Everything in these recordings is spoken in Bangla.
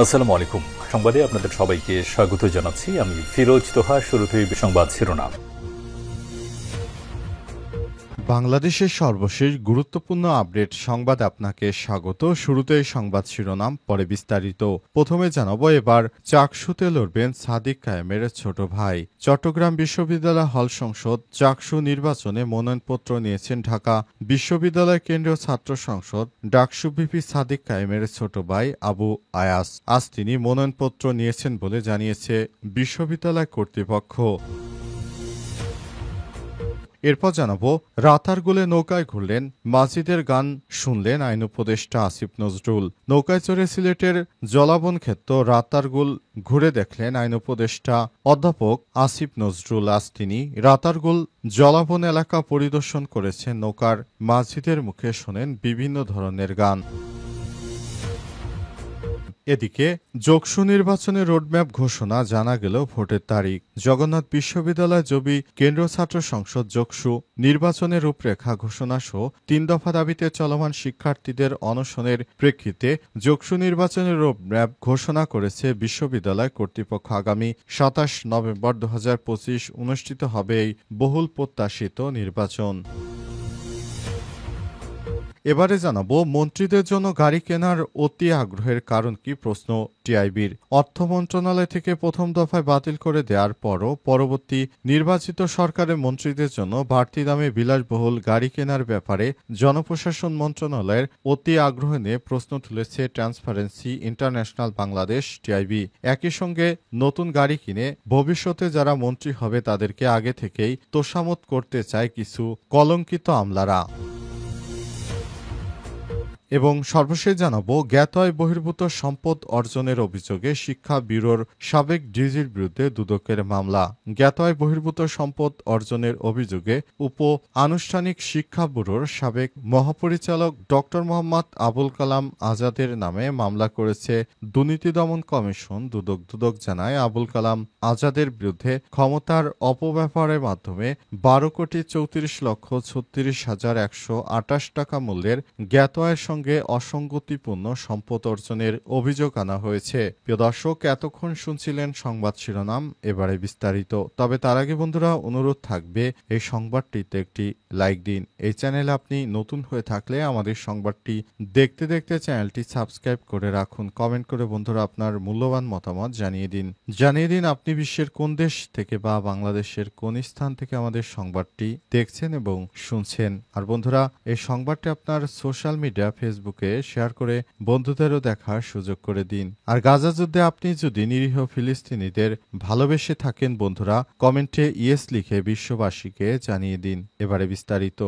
আসসালামু আলাইকুম। সংবাদে আপনাদের সবাইকে স্বাগত জানাচ্ছি। আমি ফিরোজ তোহা। শুরুতেই সংবাদ শিরোনাম। বাংলাদেশের সর্বশেষ গুরুত্বপূর্ণ আপডেট সংবাদ আপনাকে স্বাগত। শুরুতেই সংবাদ শিরোনাম, পরে বিস্তারিত। প্রথমে জানাবো, এবার চাকসুতে লড়বেন সাদিক কায়েমের ছোট ভাই। চট্টগ্রাম বিশ্ববিদ্যালয় হল সংসদ চাকসু নির্বাচনে মনোনয়নপত্র নিয়েছেন ঢাকা বিশ্ববিদ্যালয় কেন্দ্রীয় ছাত্র সংসদ ডাকসু ভিপি সাদিক কায়েমের ছোট ভাই আবু আয়াস। আজ তিনি মনোনয়নপত্র নিয়েছেন বলে জানিয়েছে বিশ্ববিদ্যালয় কর্তৃপক্ষ। এরপর জানাবো, রাতারগুলে নৌকায় ঘুরলেন, মাজিদের গান শুনলেন আইন উপদেষ্টা আসিফ নজরুল। নৌকায় চড়ে সিলেটের জলাবন ক্ষেত্র রাতারগুল ঘুরে দেখলেন আইন উপদেষ্টা অধ্যাপক আসিফ নজরুল। আজ তিনি রাতারগুল জলাবন এলাকা পরিদর্শন করেছেন। নৌকার মাঝিদের মুখে শোনেন বিভিন্ন ধরনের গান। এদিকে যোগসু নির্বাচনের রোডম্যাপ ঘোষণা, জানা গেল ভোটের তারিখ। জগন্নাথ বিশ্ববিদ্যালয় জবি কেন্দ্রীয় ছাত্র সংসদ যোগসু নির্বাচনের রূপরেখা ঘোষণা সহ ৩ দফা দাবিতে চলমান শিক্ষার্থীদের অনশনের প্রেক্ষিতে যোগসু নির্বাচনের রোডম্যাপ ঘোষণা করেছে বিশ্ববিদ্যালয় কর্তৃপক্ষ। আগামী ২৭ নভেম্বর ২০২৫ অনুষ্ঠিত হবে এই বহুল প্রত্যাশিত নির্বাচন। এবারে জানাবো, মন্ত্রীদের জন্য গাড়ি কেনার অতি আগ্রহের কারণ কি, প্রশ্ন টিআইবির। অর্থ মন্ত্রণালয় থেকে প্রথম দফায় বাতিল করে দেওয়ার পরও পরবর্তী নির্বাচিত সরকারের মন্ত্রীদের জন্য বাড়তি দামে বিলাসবহুল গাড়ি কেনার ব্যাপারে জনপ্রশাসন মন্ত্রণালয়ের অতি আগ্রহ নিয়ে প্রশ্ন তুলেছে ট্রান্সপারেন্সি ইন্টারন্যাশনাল বাংলাদেশ টিআইবি। একই সঙ্গে নতুন গাড়ি কিনে ভবিষ্যতে যারা মন্ত্রী হবে তাদেরকে আগে থেকেই তোষামত করতে চায় কিছু কলঙ্কিত আমলারা। এবং সর্বশেষ জানাবো, জ্ঞাত বহির্ভূত সম্পদ অর্জনের অভিযোগে শিক্ষা ব্যুরোর সাবেক ডিজির বিরুদ্ধে দুদকের মামলা। জ্ঞাত বহির্ভূত সম্পদ অর্জনের অভিযোগে উপ আনুষ্ঠানিক শিক্ষা ব্যুরোর সাবেক মহাপরিচালক ডক্টর মোহাম্মদ আবুল কালাম আজাদের নামে মামলা করেছে দুর্নীতি দমন কমিশন দুদক। দুদক জানায়, আবুল কালাম আজাদের বিরুদ্ধে ক্ষমতার অপব্যবহারের মাধ্যমে ১২,34,36,128 টাকা মূল্যের জ্ঞাত আয়ের সঙ্গে অসঙ্গতিপূর্ণ সম্পদ অর্জনের অভিযোগ আনা হয়েছে। প্রিয় দর্শক, এতক্ষণ শুনছিলেন সংবাদ শিরোনাম, এবারে বিস্তারিত। তবে তার আগে বন্ধুরা, অনুরোধ থাকবে এই সংবাদটিতে একটি লাইক দিন। এই চ্যানেলে আপনি নতুন হয়ে থাকলে আমাদের সংবাদটি দেখতে দেখতে চ্যানেলটি সাবস্ক্রাইব করে রাখুন। কমেন্ট করে বন্ধুরা আপনার মূল্যবান মতামত জানিয়ে দিন আপনি বিশ্বের কোন দেশ থেকে বা বাংলাদেশের কোন স্থান থেকে আমাদের সংবাদটি দেখছেন এবং শুনছেন। আর বন্ধুরা, এই সংবাদটি আপনার সোশ্যাল মিডিয়া ফেসবুকে শেয়ার করে বন্ধুদেরও দেখার সুযোগ করে দিন। আর গাজা যুদ্ধে আপনি যদি নিরীহ ফিলিস্তিনিদের ভালোবেসে থাকেন বন্ধুরা, কমেন্টে ইয়েস লিখে বিশ্ববাসীকে জানিয়ে দিন। এবারে বিস্তারিত।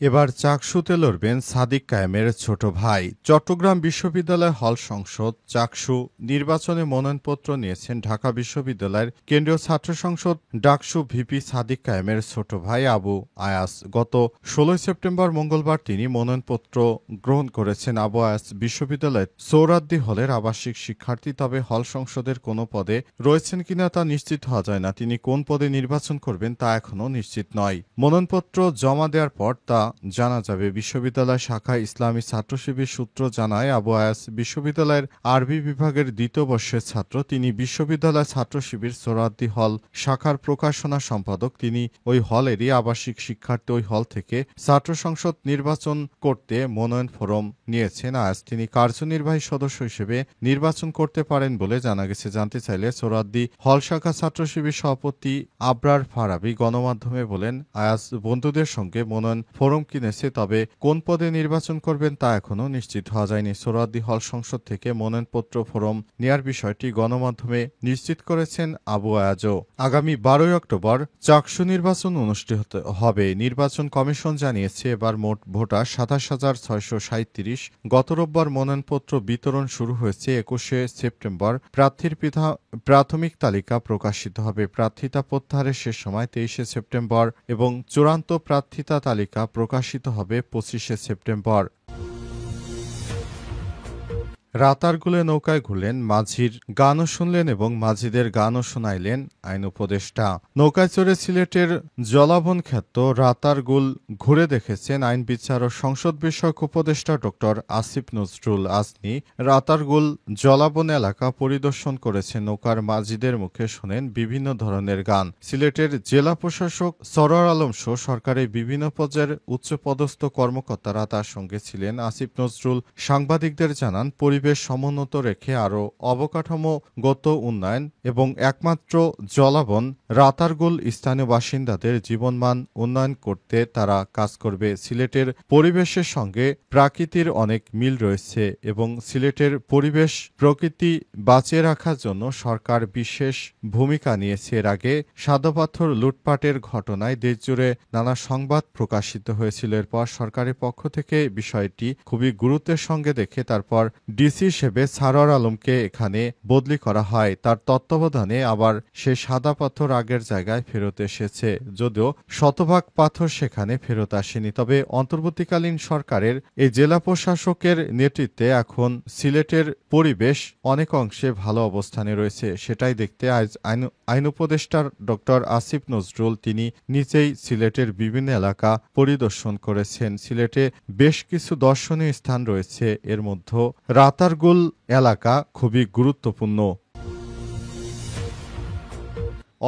এবার চাকসুতে লড়বেন সাদিক কায়েমের ছোট ভাই। চট্টগ্রাম বিশ্ববিদ্যালয় হল সংসদ চাকসু নির্বাচনে মনোনয়নপত্র নিয়েছেন ঢাকা বিশ্ববিদ্যালয়ের কেন্দ্রীয় ছাত্র সংসদ ডাকসু ভিপি সাদিক কায়েমের ছোট ভাই আবু আয়াস। গত ১৬ সেপ্টেম্বর মঙ্গলবার তিনি মনোনয়নপত্র গ্রহণ করেছেন। আবু আয়াস বিশ্ববিদ্যালয়ের সোহরাওয়ার্দী হলের আবাসিক শিক্ষার্থী। তবে হল সংসদের কোনো পদে রয়েছেন কিনা তা নিশ্চিত হওয়া যায় না। তিনি কোন পদে নির্বাচন করবেন তা এখনও নিশ্চিত নয়। মনোনয়নপত্র জমা দেওয়ার পর তা জানা যাবে। বিশ্ববিদ্যালয় শাখা ইসলামী ছাত্র শিবির সূত্র জানায়, আবু আয়াস বিশ্ববিদ্যালয়ের আরবি বিভাগের দ্বিতীয় বর্ষের ছাত্র। তিনি বিশ্ববিদ্যালয় ছাত্র শিবির সোহরাওয়ার্দী হল শাখার প্রকাশনা সম্পাদক। তিনি ওই হলেরই আবাসিক শিক্ষার্থী। ওই হল থেকে ছাত্র সংসদ নির্বাচন করতে মনোনয়ন ফরম নিয়েছেন আয়াস। তিনি কার্যনির্বাহী সদস্য হিসেবে নির্বাচন করতে পারেন বলে জানা গেছে। জানতে চাইলে সোহরাওয়ার্দী হল শাখা ছাত্র শিবির সভাপতি আবরার ফারাবি গণমাধ্যমে বলেন, আয়াস বন্ধুদের সঙ্গে মনোনয়ন ফরম কিনেছে, তবে কোন পদে নির্বাচন করবেন তা এখনও নিশ্চিত হওয়া যায়নি। সোহরাওয়ার্দী হল সংসদ থেকে মনোনয়নপত্র ফরম নেয়ার বিষয়টি গণমাধ্যমে নিশ্চিত করেছেন আবু আয়াজও। আগামী ১২ অক্টোবর চাকসু নির্বাচন অনুষ্ঠিত হবে। নির্বাচন কমিশন জানিয়েছে, এবার মোট ভোটার ২৭,৬৩৭। গত রোববার মনোনয়নপত্র বিতরণ শুরু হয়েছে। ২১শে সেপ্টেম্বর প্রার্থীর প্রাথমিক তালিকা প্রকাশিত হবে। প্রার্থিতা প্রত্যাহারের শেষ সময় ২৩শে সেপ্টেম্বর এবং চূড়ান্ত প্রার্থিতা তালিকা প্রকাশিত হবে ২৫শে সেপ্টেম্বর। রাতারগুলে নৌকায় ঘুরলেন, মাঝির গানও শুনলেন এবং মাঝিদের গানও শোনাইলেন আইন উপদেষ্টা। নৌকায় চড়ে সিলেটের জলাবন খ্যাত রাতারগুল ঘুরে দেখেছেন আইন বিচার ও সংসদ বিষয়ক উপদেষ্টা ডক্টর আসিফ নজরুল আজমি। রাতারগুল জলাবন এলাকা পরিদর্শন করেছেন, নৌকার মাঝিদের মুখে শোনেন বিভিন্ন ধরনের গান। সিলেটের জেলা প্রশাসক সরোয়ার আলম সহ সরকারের বিভিন্ন পর্যায়ের উচ্চপদস্থ কর্মকর্তারা তার সঙ্গে ছিলেন। আসিফ নজরুল সাংবাদিকদের জানান, পরিবেশ সমুন্নত রেখে আরও অবকাঠামোগত উন্নয়ন এবং একমাত্র জলাবন রাতারগুল স্থানীয় বাসিন্দাদের জীবনমান উন্নয়ন করতে তারা কাজ করবে। সিলেটের পরিবেশের সঙ্গে প্রাকৃতির অনেক মিল রয়েছে এবং সিলেটের পরিবেশ প্রকৃতি বাঁচিয়ে রাখার জন্য সরকার বিশেষ ভূমিকা নিয়েছে। এর আগে সাদাপাথর লুটপাটের ঘটনায় দেশজুড়ে নানা সংবাদ প্রকাশিত হয়েছিল। এরপর সরকারের পক্ষ থেকে বিষয়টি খুবই গুরুত্বের সঙ্গে দেখে তারপর ডিসি হিসেবে সারোয়ার আলমকে এখানে বদলি করা হয়। তার তত্ত্বাবধানে আবার সেই সাদা পাথর আগের জায়গায় ফেরত এসেছে, যদিও শতভাগ পাথর সেখানে ফেরত আসেনি। তবে অন্তর্বর্তীকালীন সরকারের এই জেলা প্রশাসকের নেতৃত্বে এখন সিলেটের পরিবেশ অনেক অংশে ভালো অবস্থানে রয়েছে। সেটাই দেখতে আজ আইন উপদেষ্টা ডক্টর আসিফ নজরুল তিনি নিজেই সিলেটের বিভিন্ন এলাকা পরিদর্শন করেছেন। সিলেটে বেশ কিছু দর্শনীয় স্থান রয়েছে, এর মধ্যে রাতারগুল এলাকা খুবই গুরুত্বপূর্ণ।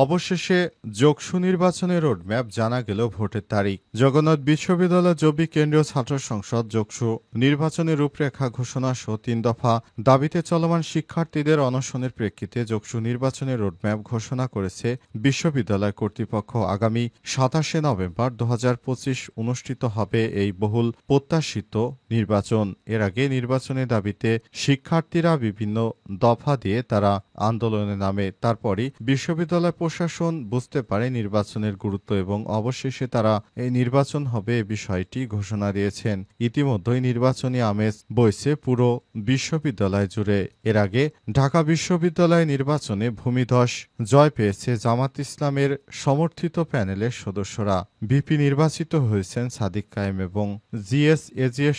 অবশেষে যোগসু নির্বাচনের রোডম্যাপ জানা গেল, ভোটের তারিখ। জগন্নাথ বিশ্ববিদ্যালয় জবি কেন্দ্রীয় ছাত্র সংসদ যোগসু নির্বাচনের রূপরেখা ঘোষণা সহ ৩ দফা দাবিতে চলমান শিক্ষার্থীদের অনশনের প্রেক্ষিতে যোগসু নির্বাচনের রোডম্যাপ ঘোষণা করেছে বিশ্ববিদ্যালয় কর্তৃপক্ষ। আগামী ২৭শে নভেম্বর ২০২৫ অনুষ্ঠিত হবে এই বহুল প্রত্যাশিত নির্বাচন। এর আগে নির্বাচনের দাবিতে শিক্ষার্থীরা বিভিন্ন দফা দিয়ে তারা আন্দোলনে নামে। তারপরই বিশ্ববিদ্যালয় প্রশাসন বুঝতে পারে নির্বাচনের গুরুত্ব এবং অবশেষে তারা এই নির্বাচন হবে এ বিষয়টি ঘোষণা দিয়েছেন। ইতিমধ্যেই নির্বাচনী আমেজ বইছে পুরো বিশ্ববিদ্যালয় জুড়ে। এর আগে ঢাকা বিশ্ববিদ্যালয় নির্বাচনে ভূমিধস জয় পেয়েছে জামাত ইসলামের সমর্থিত প্যানেলের সদস্যরা। ভিপি নির্বাচিত হয়েছেন সাদিক কায়েম এবং জিএস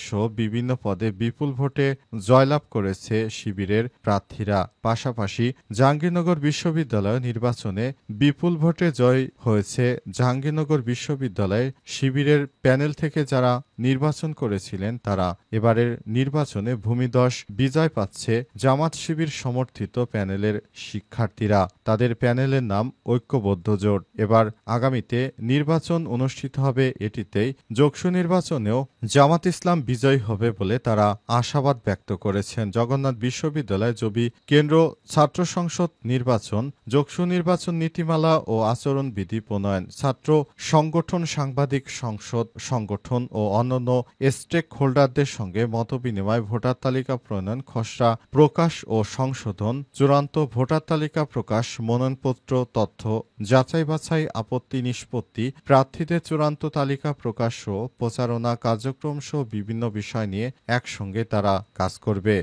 সহ বিভিন্ন পদে বিপুল ভোটে জয়লাভ করেছে শিবিরের প্রার্থীরা। পাশাপাশি জাহাঙ্গীরনগর বিশ্ববিদ্যালয় নির্বাচনে বিপুল ভোটে জয় হয়েছে জাহাঙ্গীরনগর বিশ্ববিদ্যালয়ে শিবিরের প্যানেল থেকে যারা নির্বাচন করেছিলেন তারা। এবারের নির্বাচনে ভূমিধস বিজয় পাচ্ছে জামাত শিবির সমর্থিত প্যানেলের শিক্ষার্থীরা। তাদের প্যানেলের নাম ঐক্যবদ্ধ জোট। এবার আগামীতে নির্বাচন অনুষ্ঠিত হবে, এটিতেই যোগসু নির্বাচনেও জামাত ইসলাম বিজয়ী হবে বলে তারা আশাবাদ ব্যক্ত করেছেন। জগন্নাথ বিশ্ববিদ্যালয় জবি কেন্দ্র ছাত্র সংসদ নির্বাচন, যোগসু নির্বাচন নীতিমালা ও আচরণবিধি প্রণয়ন, ছাত্র সংগঠন, সাংবাদিক সংসদ সংগঠন ও অন্যান্য স্টেক হোল্ডারদের সঙ্গে মতবিনিময়, ভোটার তালিকা প্রণয়ন, খসড়া প্রকাশ ও সংশোধন, চূড়ান্ত ভোটার তালিকা প্রকাশ, মনোনয়নপত্র তথ্য যাচাই বাছাই, আপত্তি নিষ্পত্তি, প্রার্থীদের চূড়ান্ত তালিকা প্রকাশ ও প্রচারণা কার্যক্রম সহ বিভিন্ন বিষয় নিয়ে একসঙ্গে তারা কাজ করবে।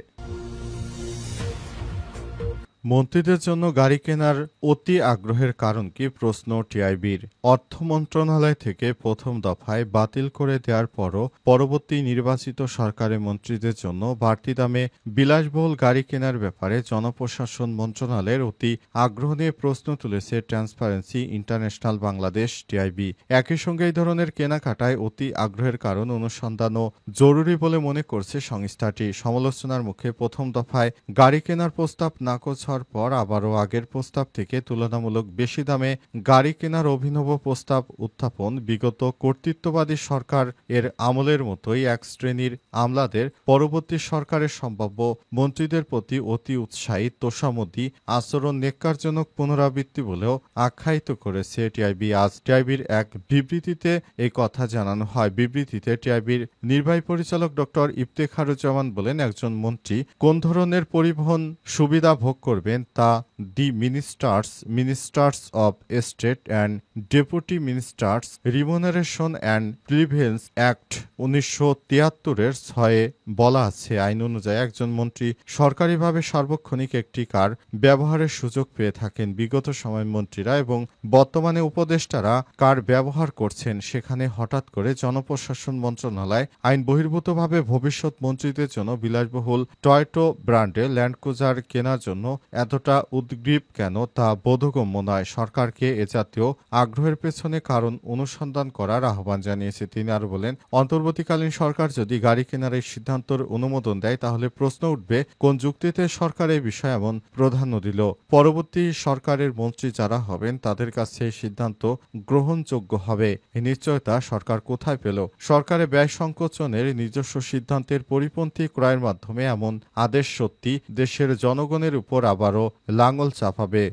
মন্ত্রীদের জন্য গাড়ি কেনার অতি আগ্রহের কারণ কি, প্রশ্ন টিআইবির। অর্থ মন্ত্রণালয় থেকে প্রথম দফায় বাতিল করে দেওয়ার পরও পরবর্তী নির্বাচিত সরকারের মন্ত্রীদের জন্য বাড়তি দামে বিলাসবহুল গাড়ি কেনার ব্যাপারে জনপ্রশাসন মন্ত্রণালয়ের অতি আগ্রহ নিয়ে প্রশ্ন তুলেছে ট্রান্সপারেন্সি ইন্টারন্যাশনাল বাংলাদেশ টিআইবি। একই সঙ্গে এই ধরনের কেনাকাটায় অতি আগ্রহের কারণ অনুসন্ধানও জরুরি বলে মনে করছে সংস্থাটি। সমালোচনার মুখে প্রথম দফায় গাড়ি কেনার প্রস্তাব নাকচ পর আবারও আগের প্রস্তাব থেকে তুলনামূলক বেশি দামে গাড়ি কেনার অভিনব প্রস্তাব উত্থাপন বিগত কর্তৃত্ববাদী সরকার এর আমলের মতোই এক শ্রেণীর আমলাদের পরবর্তী সরকারের সম্ভাব্য মন্ত্রীদের প্রতি অতি উৎসাহী তোষামোদী আচরণ নেক্কারজনক পুনরাবৃত্তি বলেও আখ্যায়িত করেছে টিআইবি। আজ টিআইবির এক বিবৃতিতে এই কথা জানানো হয়। বিবৃতিতে টিআইবির নির্বাহী পরিচালক ডক্টর ইফতেখারুজ্জামান বলেন, একজন মন্ত্রী কোন ধরনের পরিবহন সুবিধা ভোগ করবে করবেন তা the ministers of state and deputy ministers remuneration and privileges act 1973-এর 6-এ বলা আছে। আইন অনুযায়ী একজন মন্ত্রী সরকারিভাবে সার্বক্ষণিক একটি কার ব্যবহারের সুযোগ পেয়ে থাকেন। বিগত সময় মন্ত্রীরা এবং বর্তমানে উপদেষ্টারা কার ব্যবহার করছেন, সেখানে হঠাৎ করে জনপ্রশাসন মন্ত্রণালয় আইন বহির্ভূতভাবে ভবিষ্যৎ মন্ত্রীদের জন্য বিলাসবহুল টয়োটা ব্র্যান্ডের ল্যান্ড ক্রুজার কেনার জন্য এতটা উদ্গ্রীব কেন তা বোধগম্য নয়। সরকারকে এ জাতীয় আগ্রহের পেছনে কারণ অনুসন্ধান করার আহ্বান জানিয়েছে। তিনি আরো বলেন, অন্তর্বর্তীকালীন সরকার যদি গাড়ি কেনার এই সিদ্ধান্তের অনুমোদন দেয় তাহলে প্রশ্ন উঠবে কোন যুক্তিতে সরকার এই বিষয়ে এমন প্রাধান্য দিল। পরবর্তী সরকারের মন্ত্রী যারা হবেন তাদের কাছে এই সিদ্ধান্ত গ্রহণযোগ্য হবে। এই নিশ্চয়তা সরকার কোথায় পেল? সরকারের ব্যয় সংকোচনের নিজস্ব সিদ্ধান্তের পরিপন্থী ক্রয়ের মাধ্যমে এমন আদেশ সত্যি দেশের জনগণের উপর আবারও লাঙল চাপাবে।